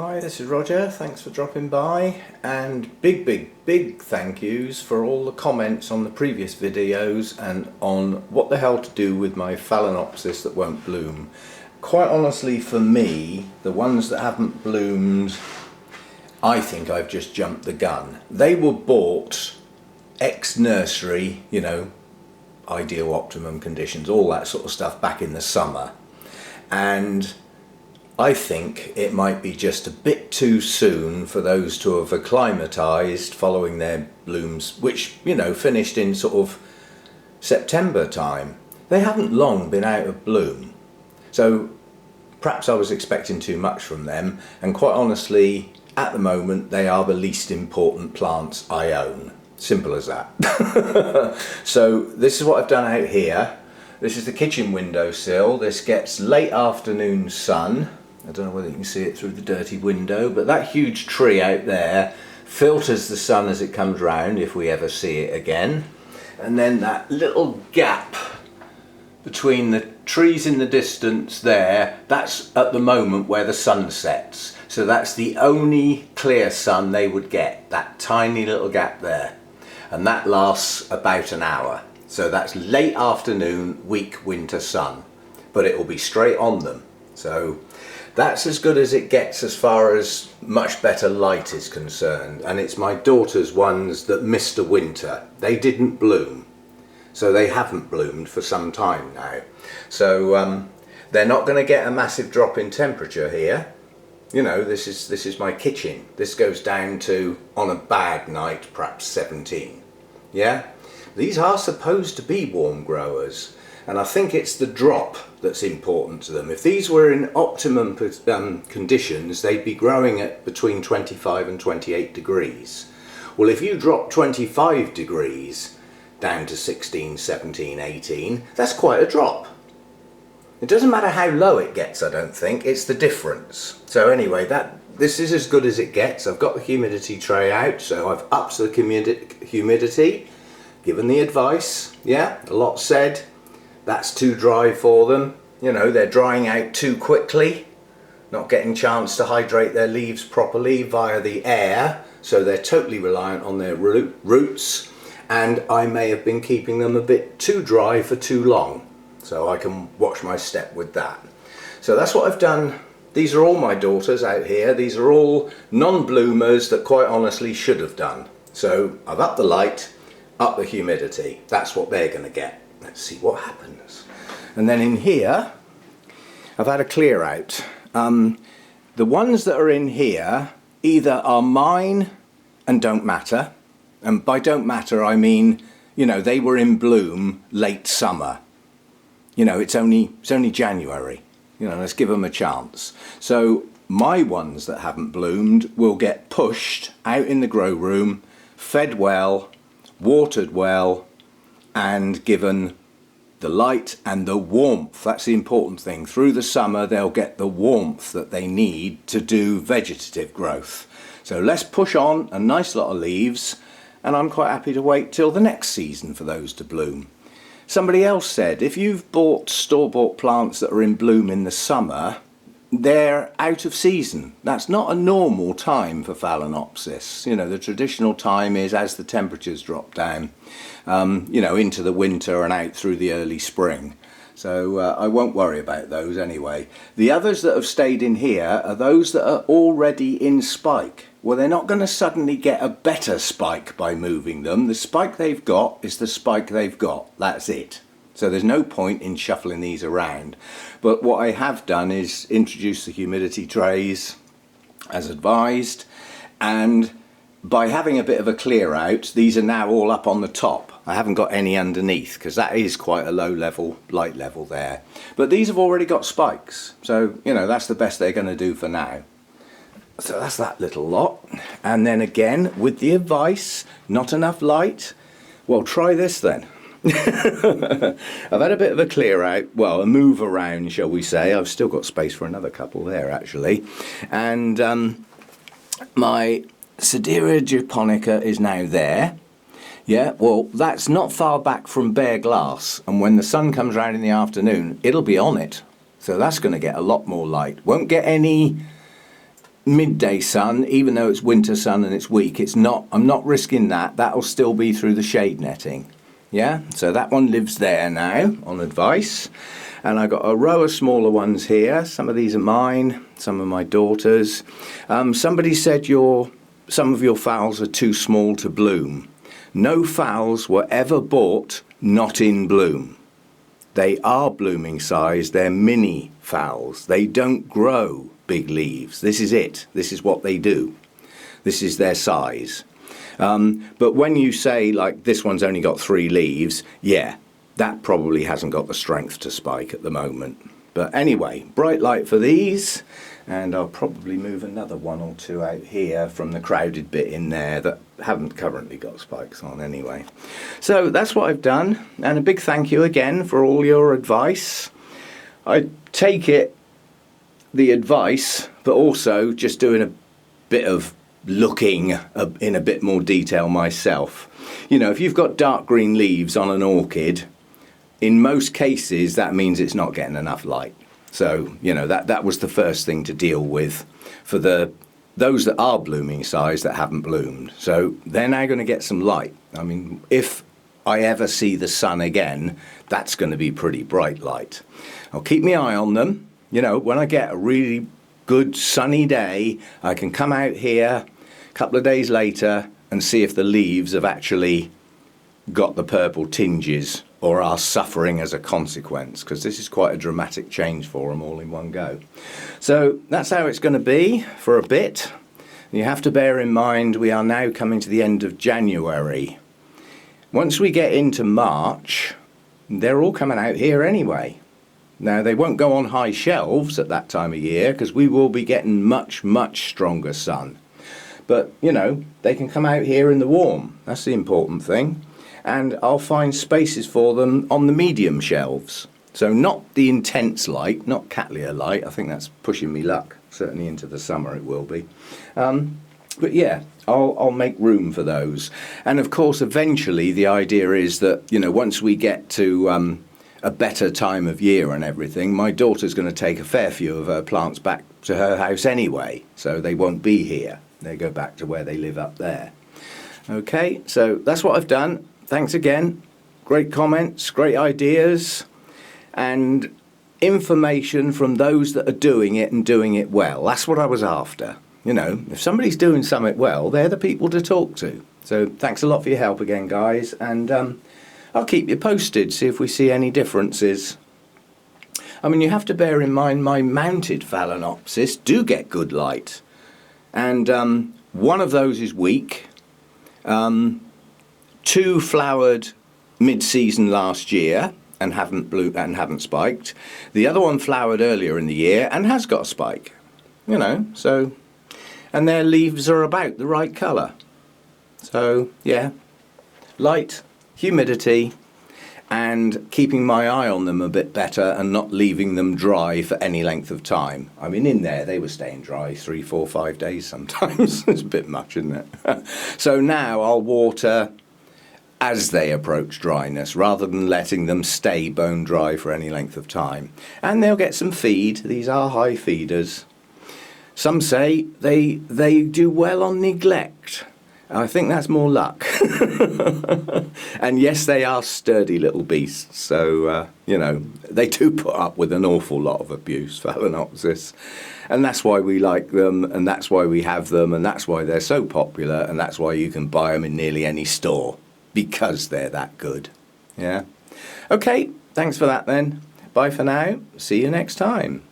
Hi, this is Roger. Thanks for dropping by, and big thank yous for all the comments on the previous videos and on what the hell to do with my Phalaenopsis that won't bloom. Quite honestly, for me, the ones that haven't bloomed, I think I've just jumped the gun. They were bought ex-nursery, you know, ideal optimum conditions, all that sort of stuff back in the summer, and I think it might be just a bit too soon for those to have acclimatised following their blooms, which, you know, finished in sort of September time. They haven't long been out of bloom. So perhaps I was expecting too much from them, and quite honestly, at the moment, they are the least important plants I own. Simple as that. So this is what I've done out here. This is the kitchen windowsill. This gets late afternoon sun. I don't know whether you can see it through the dirty window, but that huge tree out there filters the sun as it comes round, if we ever see it again. And then that little gap between the trees in the distance there, that's at the moment where the sun sets. So that's the only clear sun they would get, that tiny little gap there. And that lasts about an hour. So that's late afternoon, weak winter sun, but it will be straight on them. So that's as good as it gets as far as much better light is concerned. And it's my daughter's ones that missed a winter. They didn't bloom, so they haven't bloomed for some time now. So they're not going to get a massive drop in temperature here. You know, this is my kitchen. This goes down to, on a bad night, perhaps 17. Yeah? These are supposed to be warm growers, and I think it's the drop that's important to them. If these were in optimum conditions, they'd be growing at between 25 and 28 degrees. Well, if you drop 25 degrees down to 16, 17, 18, that's quite a drop. It doesn't matter how low it gets, I don't think, it's the difference. So anyway, this is as good as it gets. I've got the humidity tray out, so I've upped the humidity, given the advice, yeah, a lot said. That's too dry for them. You know, they're drying out too quickly, not getting a chance to hydrate their leaves properly via the air, so they're totally reliant on their roots, and I may have been keeping them a bit too dry for too long, so I can watch my step with that. So that's what I've done. These are all my daughters out here. These are all non-bloomers that quite honestly should have done. So I've upped the light, upped the humidity. That's what they're going to get. Let's see what happens. And then in here, I've had a clear out. The ones that are in here either are mine and don't matter. And by don't matter, I mean, you know, they were in bloom late summer. You know, it's only January. You know, let's give them a chance. So my ones that haven't bloomed will get pushed out in the grow room, fed well, watered well, and given the light and the warmth. That's the important thing. Through the summer they'll get the warmth that they need to do vegetative growth. So let's push on a nice lot of leaves, and I'm quite happy to wait till the next season for those to bloom. Somebody else said if you've bought store-bought plants that are in bloom in the summer, they're out of season. That's not a normal time for Phalaenopsis. You know, the traditional time is as the temperatures drop down, you know, into the winter and out through the early spring. So I won't worry about those anyway. The others that have stayed in here are those that are already in spike. Well, they're not going to suddenly get a better spike by moving them. The spike they've got is the spike they've got. That's it. So there's no point in shuffling these around. But what I have done is introduce the humidity trays as advised, and by having a bit of a clear out, these are now all up on the top. I haven't got any underneath because that is quite a low level, light level there. But these have already got spikes, so you know, that's the best they're going to do for now. So that's that little lot. And then again, with the advice, not enough light, well, try this then. I've had a bit of a clear out, well, a move around, shall we say. I've still got space for another couple there actually, and my Sedera japonica is now there. Yeah, well, that's not far back from bare glass, and when the sun comes round in the afternoon it'll be on it, so that's going to get a lot more light. Won't get any midday sun, even though it's winter sun and it's weak. I'm not risking that. That'll still be through the shade netting. Yeah, so that one lives there now on advice. And I got a row of smaller ones here. Some of these are mine, some are my daughter's. Somebody said some of your phals are too small to bloom. No phals were ever bought not in bloom. They are blooming size, they're mini phals. They don't grow big leaves. This is it. This is what they do. This is their size. But when you say, like, this one's only got 3 leaves, yeah, that probably hasn't got the strength to spike at the moment. But anyway, bright light for these, and I'll probably move another 1 or 2 out here from the crowded bit in there that haven't currently got spikes on anyway. So that's what I've done, and a big thank you again for all your advice. I take it, the advice, but also just doing a bit of looking in a bit more detail myself. You know, if you've got dark green leaves on an orchid, in most cases that means it's not getting enough light. So, you know, that was the first thing to deal with for those that are blooming size that haven't bloomed. So they're now going to get some light. I mean, if I ever see the sun again, that's going to be pretty bright light. I'll keep my eye on them. You know, when I get a really good sunny day, I can come out here a couple of days later and see if the leaves have actually got the purple tinges or are suffering as a consequence, because this is quite a dramatic change for them all in one go. So that's how it's going to be for a bit. You have to bear in mind we are now coming to the end of January. Once we get into March, they're all coming out here anyway. Now, they won't go on high shelves at that time of year because we will be getting much, much stronger sun. But, you know, they can come out here in the warm. That's the important thing. And I'll find spaces for them on the medium shelves. So not the intense light, not Cattleya light. I think that's pushing me luck. Certainly into the summer it will be. But yeah, I'll make room for those. And of course, eventually the idea is that, you know, once we get to a better time of year and everything, my daughter's going to take a fair few of her plants back to her house anyway, so they won't be here. They go back to where they live up there. Okay, so that's what I've done. Thanks again. Great comments, great ideas, and information from those that are doing it and doing it well. That's what I was after. You know, if somebody's doing something well, they're the people to talk to. So thanks a lot for your help again, guys, and I'll keep you posted, see if we see any differences. I mean, you have to bear in mind my mounted Phalaenopsis do get good light. And one of those is weak. 2 flowered mid-season last year and haven't spiked. The other one flowered earlier in the year and has got a spike. You know, so, and their leaves are about the right colour. So, yeah, light, humidity, and keeping my eye on them a bit better and not leaving them dry for any length of time. I mean, in there they were staying dry 3, 4, 5 days sometimes. It's a bit much, isn't it? So now I'll water as they approach dryness rather than letting them stay bone dry for any length of time. And they'll get some feed. These are high feeders. Some say they do well on neglect. I think that's more luck. And yes, they are sturdy little beasts. So, you know, they do put up with an awful lot of abuse, Phalaenopsis. And that's why we like them, and that's why we have them, and that's why they're so popular, and that's why you can buy them in nearly any store, because they're that good. Yeah. Okay, thanks for that then. Bye for now. See you next time.